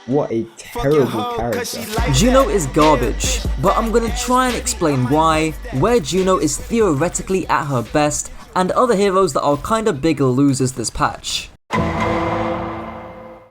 What a terrible character. Juno is garbage, but I'm gonna try and explain why, where Juno is theoretically at her best, and other heroes that are kinda bigger losers this patch.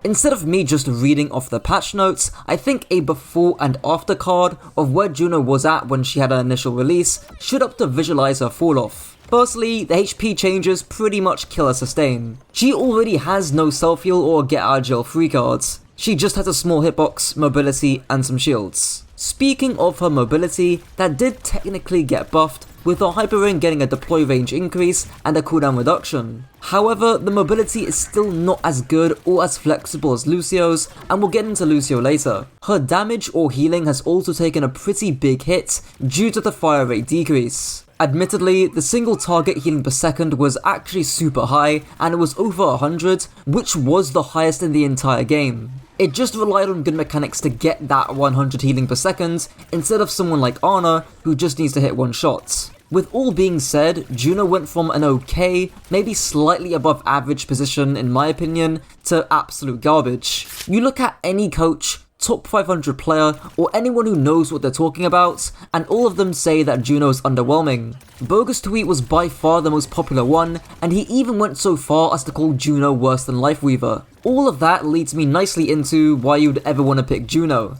Instead of me just reading off the patch notes, I think a before and after card of where Juno was at when she had her initial release should help to visualize her fall off. Firstly, the HP changes pretty much kill her sustain. She already has no self-heal or get out of jail free cards. She just has a small hitbox, mobility, and some shields. Speaking of her mobility, that did technically get buffed, with her Hyper Ring getting a deploy range increase and a cooldown reduction. However, the mobility is still not as good or as flexible as Lucio's, and we'll get into Lucio later. Her damage or healing has also taken a pretty big hit due to the fire rate decrease. Admittedly, the single target healing per second was actually super high, and it was over 100, which was the highest in the entire game. It just relied on good mechanics to get that 100 healing per second, instead of someone like Ana, who just needs to hit one shot. With all being said, Juno went from an okay, maybe slightly above average position in my opinion, to absolute garbage. You look at any coach, top 500 player, or anyone who knows what they're talking about, and all of them say that Juno is underwhelming. Bogus Tweet was by far the most popular one, and he even went so far as to call Juno worse than Lifeweaver. All of that leads me nicely into why you'd ever want to pick Juno.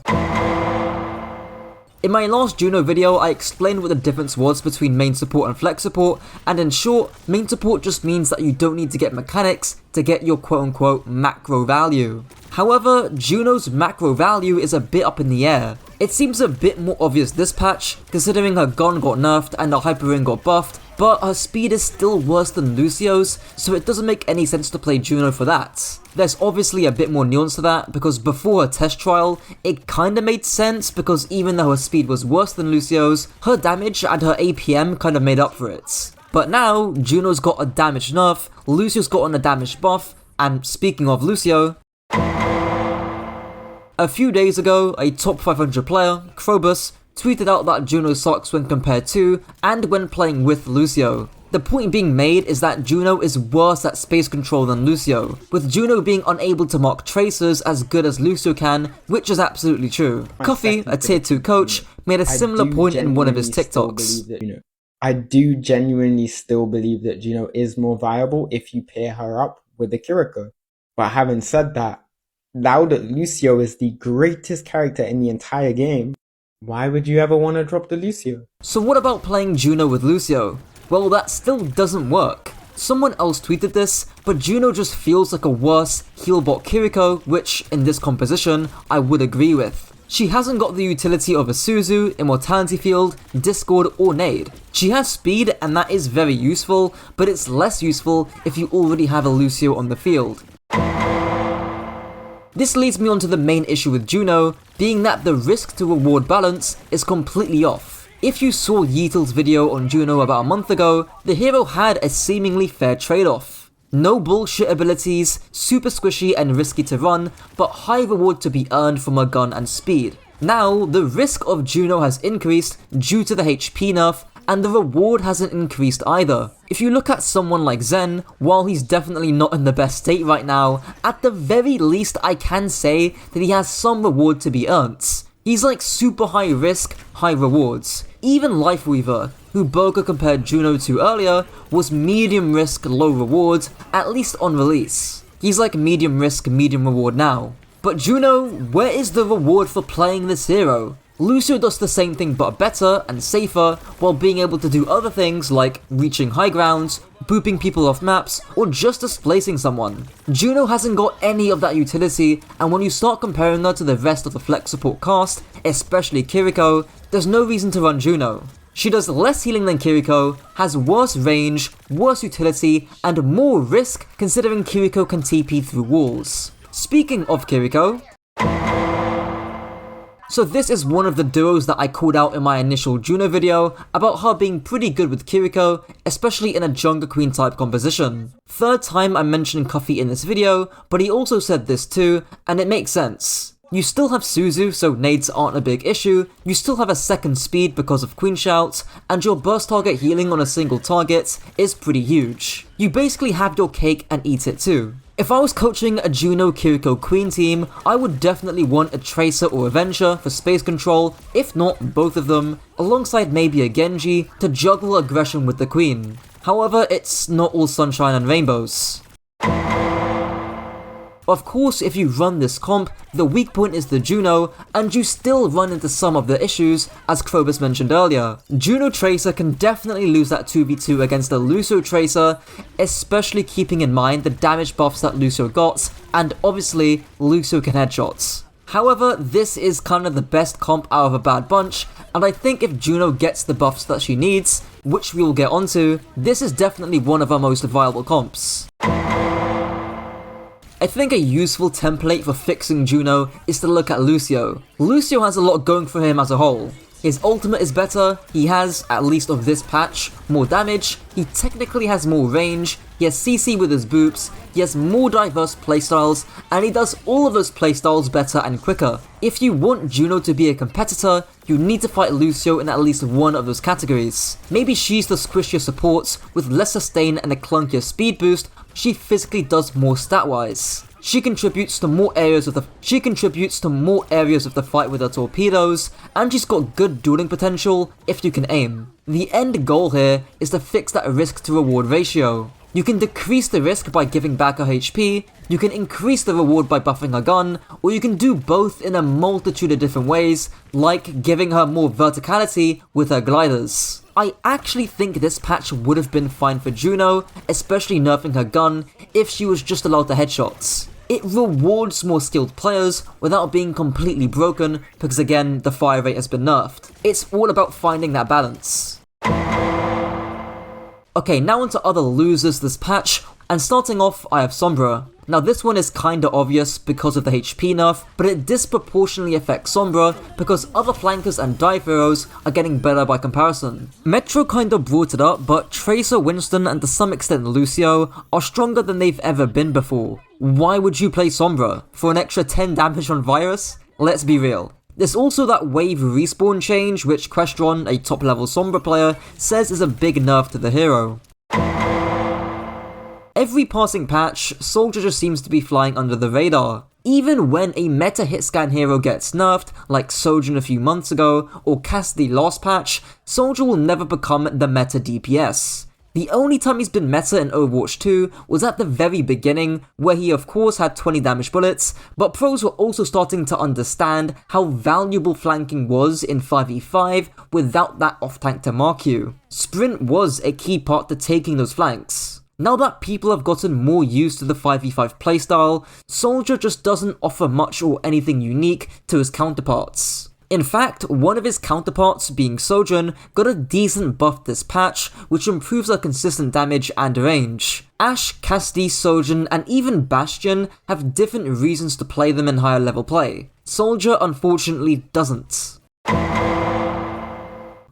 In my last Juno video, I explained what the difference was between main support and flex support, and in short, main support just means that you don't need to get mechanics to get your quote-unquote macro value. However, Juno's macro value is a bit up in the air. It seems a bit more obvious this patch, considering her gun got nerfed and her Hyper Ring got buffed, but her speed is still worse than Lucio's, so it doesn't make any sense to play Juno for that. There's obviously a bit more nuance to that, because before her test trial, it kinda made sense because even though her speed was worse than Lucio's, her damage and her APM kinda made up for it. But now, Juno's got a damage nerf, Lucio's gotten a damage buff, and speaking of Lucio, a few days ago, a top 500 player, Krobus, tweeted out that Juno sucks when compared to, and when playing with Lucio. The point being made is that Juno is worse at space control than Lucio, with Juno being unable to mark tracers as good as Lucio can, which is absolutely true. Coffee, a tier 2 coach, made a similar point in one of his TikToks. I do genuinely still believe that Juno is more viable if you pair her up with the Kiriko. But having said that, now that Lucio is the greatest character in the entire game, why would you ever want to drop the Lucio? So what about playing Juno with Lucio? Well, that still doesn't work. Someone else tweeted this, but Juno just feels like a worse healbot Kiriko, which, in this composition, I would agree with. She hasn't got the utility of a Suzu, Immortality Field, Discord, or Nade. She has speed, and that is very useful, but it's less useful if you already have a Lucio on the field. This leads me on to the main issue with Juno, being that the risk to reward balance is completely off. If you saw Yeetel's video on Juno about a month ago, the hero had a seemingly fair trade-off. No bullshit abilities, super squishy and risky to run, but high reward to be earned from a gun and speed. Now, the risk of Juno has increased due to the HP nerf, and the reward hasn't increased either. If you look at someone like Zen, while he's definitely not in the best state right now, at the very least I can say that he has some reward to be earned. He's like super high risk, high rewards. Even Lifeweaver, who Boga compared Juno to earlier, was medium risk, low reward, at least on release. He's like medium risk, medium reward now. But Juno, where is the reward for playing this hero? Lucio does the same thing but better and safer, while being able to do other things like reaching high grounds, booping people off maps, or just displacing someone. Juno hasn't got any of that utility, and when you start comparing her to the rest of the flex support cast, especially Kiriko, there's no reason to run Juno. She does less healing than Kiriko, has worse range, worse utility, and more risk considering Kiriko can TP through walls. Speaking of Kiriko, so this is one of the duos that I called out in my initial Juno video about her being pretty good with Kiriko, especially in a Jungle Queen type composition. Third time I'm mentioning Coffee in this video, but he also said this too, and it makes sense. You still have Suzu, so nades aren't a big issue, you still have a second speed because of Queen Shouts, and your burst target healing on a single target is pretty huge. You basically have your cake and eat it too. If I was coaching a Juno Kiriko Queen team, I would definitely want a Tracer or Avenger for space control, if not both of them, alongside maybe a Genji to juggle aggression with the Queen. However, it's not all sunshine and rainbows. Of course, if you run this comp, the weak point is the Juno, and you still run into some of the issues, as Krobus mentioned earlier. Juno Tracer can definitely lose that 2v2 against the Lucio Tracer, especially keeping in mind the damage buffs that Lucio got, and obviously, Lucio can headshots. However, this is kind of the best comp out of a bad bunch, and I think if Juno gets the buffs that she needs, which we will get onto, this is definitely one of our most viable comps. I think a useful template for fixing Juno is to look at Lucio. Lucio has a lot going for him as a whole. His ultimate is better, he has, at least of this patch, more damage, he technically has more range, he has CC with his boops, he has more diverse playstyles, and he does all of those playstyles better and quicker. If you want Juno to be a competitor, you need to fight Lucio in at least one of those categories. Maybe she's the squishier support, with less sustain and a clunkier speed boost, she physically does more stat-wise. She contributes to more areas of the fight with her torpedoes, and she's got good dueling potential if you can aim. The end goal here is to fix that risk to reward ratio. You can decrease the risk by giving back her HP, you can increase the reward by buffing her gun, or you can do both in a multitude of different ways, like giving her more verticality with her gliders. I actually think this patch would have been fine for Juno, especially nerfing her gun, if she was just allowed the headshots. It rewards more skilled players without being completely broken, because again, the fire rate has been nerfed. It's all about finding that balance. Okay, now onto other losers this patch, and starting off, I have Sombra. Now this one is kinda obvious because of the HP nerf, but it disproportionately affects Sombra because other flankers and dive heroes are getting better by comparison. Metro kinda brought it up, but Tracer, Winston, and to some extent Lucio are stronger than they've ever been before. Why would you play Sombra? For an extra 10 damage on Virus? Let's be real. There's also that wave respawn change, which Crestron, a top level Sombra player, says is a big nerf to the hero. Every passing patch, Soldier just seems to be flying under the radar. Even when a meta hitscan hero gets nerfed, like Sojourn a few months ago, or Cassidy last patch, Soldier will never become the meta DPS. The only time he's been meta in Overwatch 2 was at the very beginning, where he of course had 20 damage bullets, but pros were also starting to understand how valuable flanking was in 5v5 without that off-tank to mark you. Sprint was a key part to taking those flanks. Now that people have gotten more used to the 5v5 playstyle, Soldier just doesn't offer much or anything unique to his counterparts. In fact, one of his counterparts, being Sojourn, got a decent buff this patch, which improves her consistent damage and range. Ashe, Cassidy, Sojourn, and even Bastion have different reasons to play them in higher level play. Soldier unfortunately doesn't.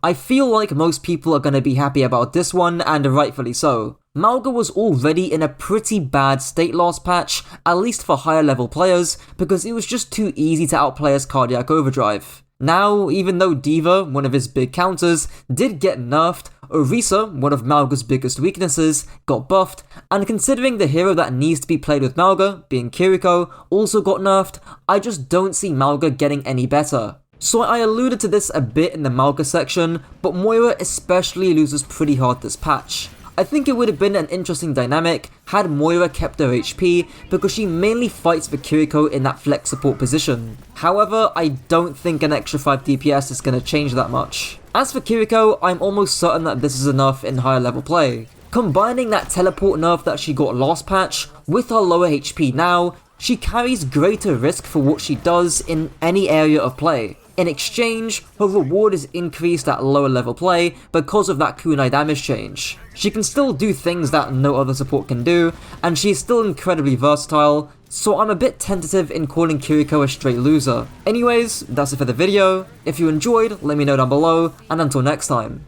I feel like most people are going to be happy about this one, and rightfully so. Mauga was already in a pretty bad state last patch, at least for higher level players, because it was just too easy to outplay his cardiac overdrive. Now, even though D.Va, one of his big counters, did get nerfed, Orisa, one of Mauga's biggest weaknesses, got buffed, and considering the hero that needs to be played with Mauga, being Kiriko, also got nerfed, I just don't see Mauga getting any better. So I alluded to this a bit in the Mauga section, but Moira especially loses pretty hard this patch. I think it would have been an interesting dynamic had Moira kept her HP because she mainly fights for Kiriko in that flex support position. However, I don't think an extra 5 DPS is going to change that much. As for Kiriko, I'm almost certain that this is enough in higher level play. Combining that teleport nerf that she got last patch with her lower HP now, she carries greater risk for what she does in any area of play. In exchange, her reward is increased at lower level play because of that kunai damage change. She can still do things that no other support can do, and she is still incredibly versatile, so I'm a bit tentative in calling Kiriko a straight loser. Anyways, that's it for the video. If you enjoyed, let me know down below, and until next time.